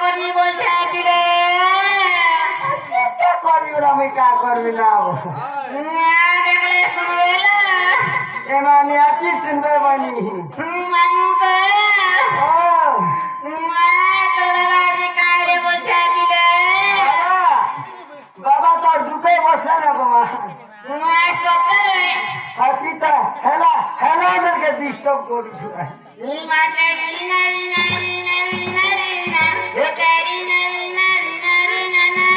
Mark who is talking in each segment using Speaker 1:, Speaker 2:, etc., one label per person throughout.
Speaker 1: করবি বলছে পিলে
Speaker 2: করবি আমি কা করবি না
Speaker 1: দেখলে শুনবে
Speaker 2: এমানি কি শুনবে বানি
Speaker 1: মানুকে
Speaker 2: ও
Speaker 1: তোর বাবাজি কারে বলছে পিলে
Speaker 2: বাবা তো ঢুকে বসে না বাবা
Speaker 1: সত্যি
Speaker 2: হাতিটা হেলা হেলা আমাকে ডিস্টার্ব করিস
Speaker 1: মাকে রিনা রিনা রিনা রিনা রিনা রিনা রিনা রিনা রিনা রিনা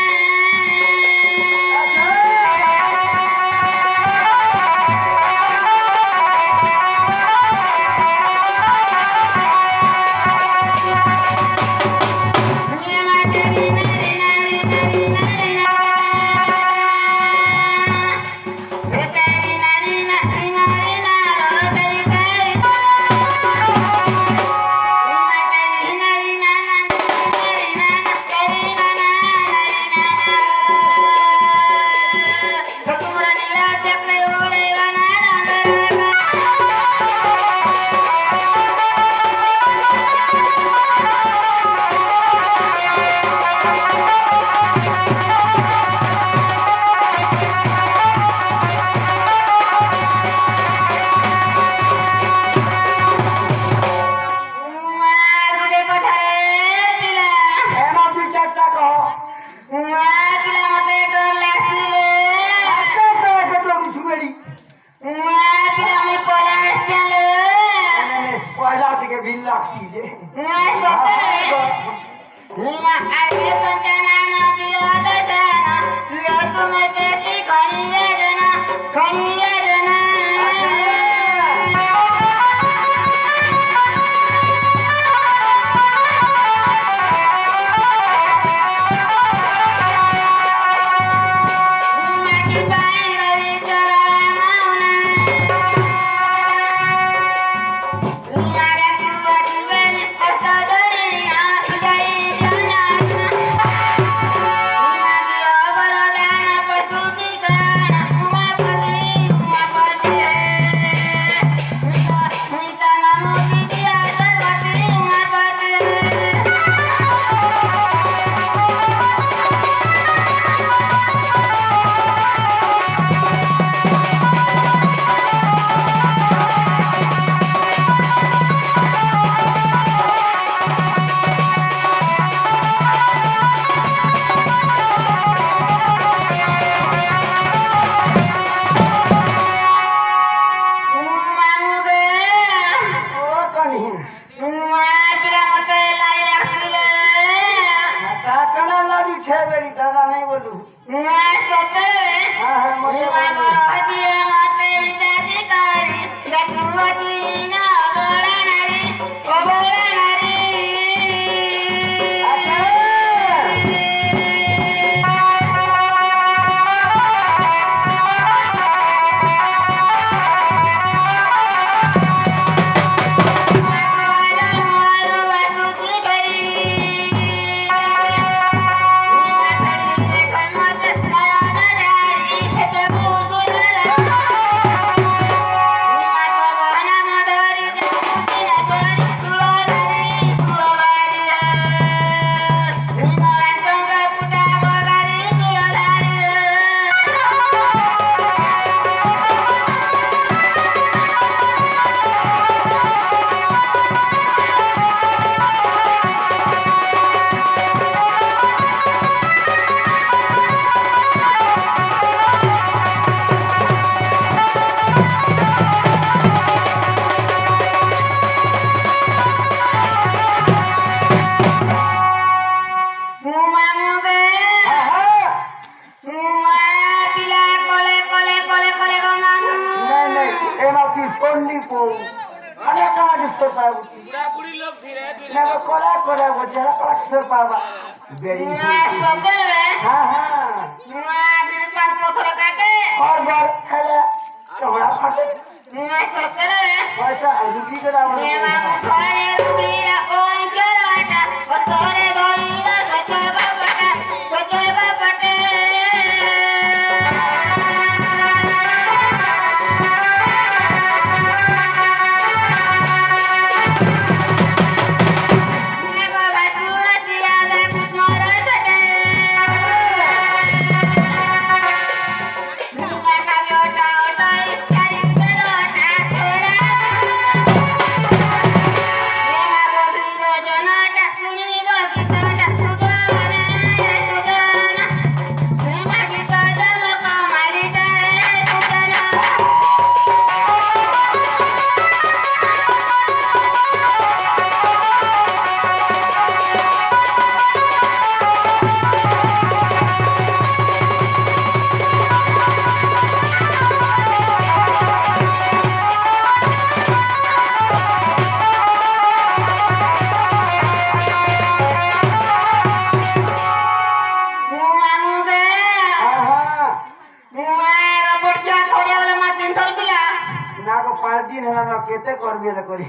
Speaker 2: दिन है केते करबी रे करी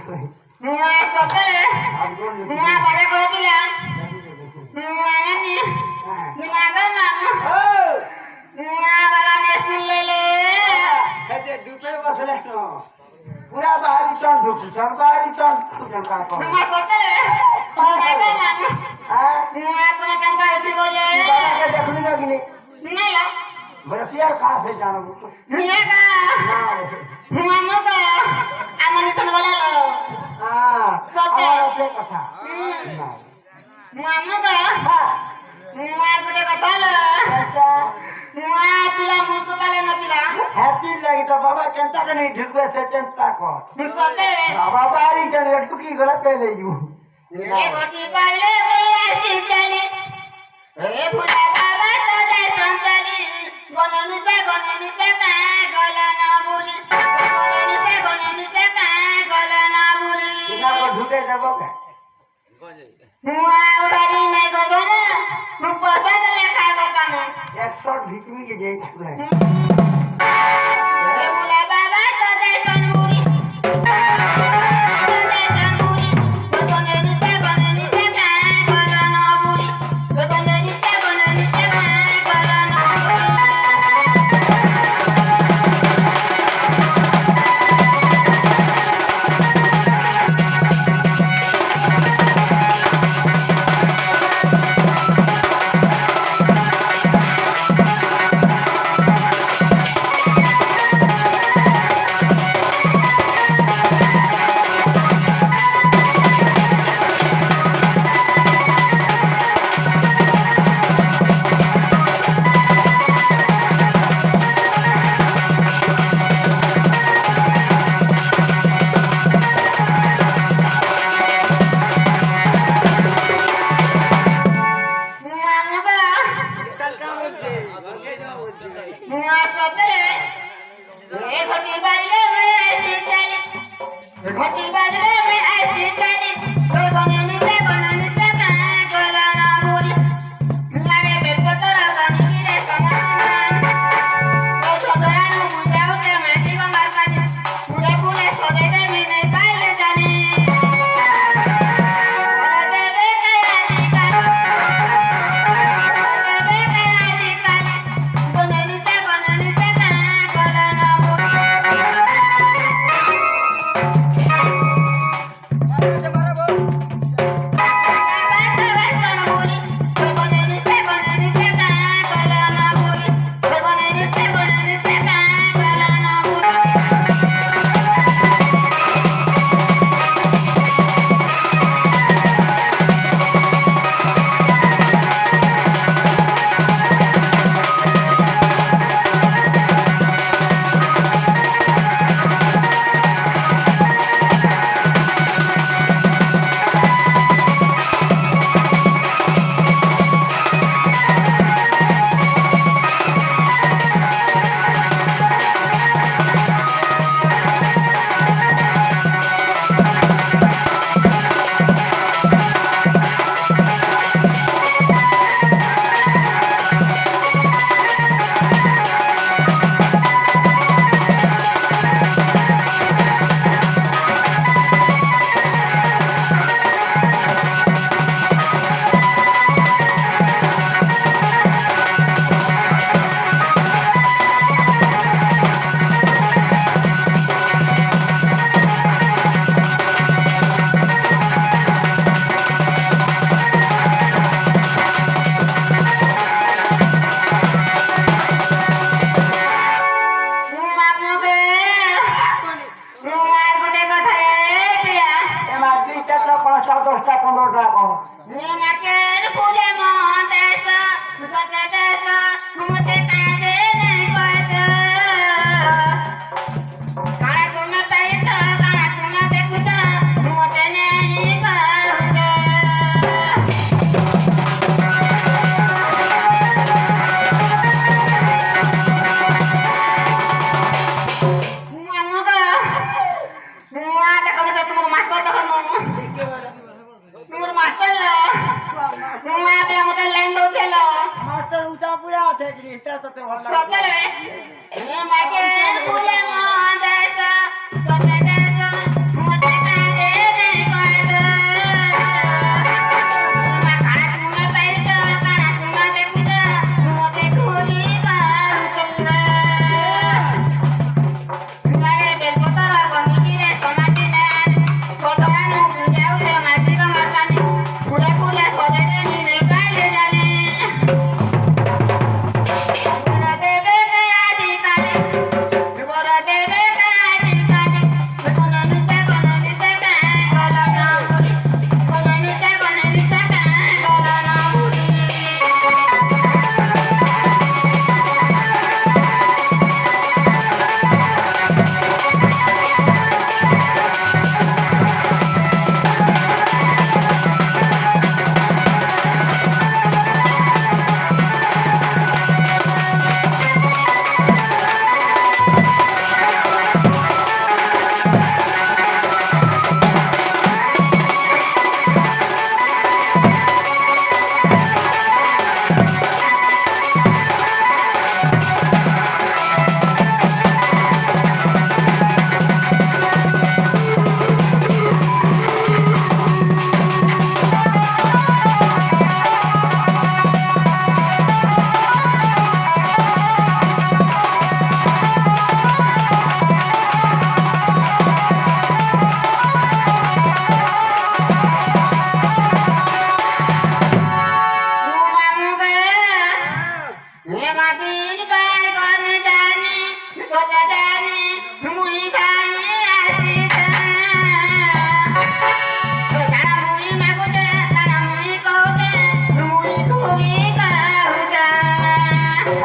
Speaker 1: नुआ सतले नुआ बारे को पिला नुआ नी नुआ का मामा नुआ वाला ने सुन ले
Speaker 2: हे डूबे बसले न पूरा बाहरी चंद ढुक बाहरी चंद का को
Speaker 1: नुआ सतले नुआ का मामा
Speaker 2: हां
Speaker 1: नुआ को चंदा इति बोले
Speaker 2: के देखली ना कि
Speaker 1: नहीं ला
Speaker 2: बड़ा प्यार कहां से जानो
Speaker 1: नुआ का नुआ मो का आमने सन बोला लो
Speaker 2: हां
Speaker 1: सते
Speaker 2: से कथा
Speaker 1: नुआ मो का नुआ गुटे कथा लो
Speaker 2: अच्छा
Speaker 1: नुआ पिला मुटु पाले न पिला
Speaker 2: हैप्पी लगी तो बाबा चिंता के नहीं ढुकवे से चिंता को
Speaker 1: सते
Speaker 2: बाबा बाहरी चले टुकी गला पे ले जू
Speaker 1: ये गोटी पाले में ऐसी चली ए फुला बाबा तो जाय संचली गननी से का गला ना बोली गननी से का गला ना बोली
Speaker 2: इना को ढुके देबो के
Speaker 1: नुआ उड़ारी नहीं गगन मु पसंद लेखा गकाने
Speaker 2: 100 भिटमी के जे छुए
Speaker 1: ए फुला बाबा तो जाय संबुरी तो जाय संबुरी गननी से का गला ना बोली गननी से का गला ना
Speaker 2: ଭଲ
Speaker 1: ସତରେ ଏ ମାକେ ଫୁଲେ ମଁ ଯାଇଛ ସତେ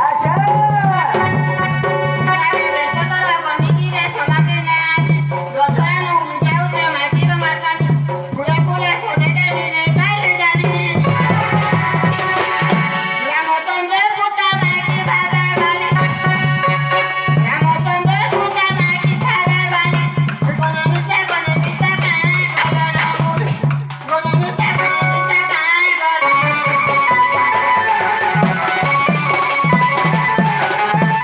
Speaker 2: আছে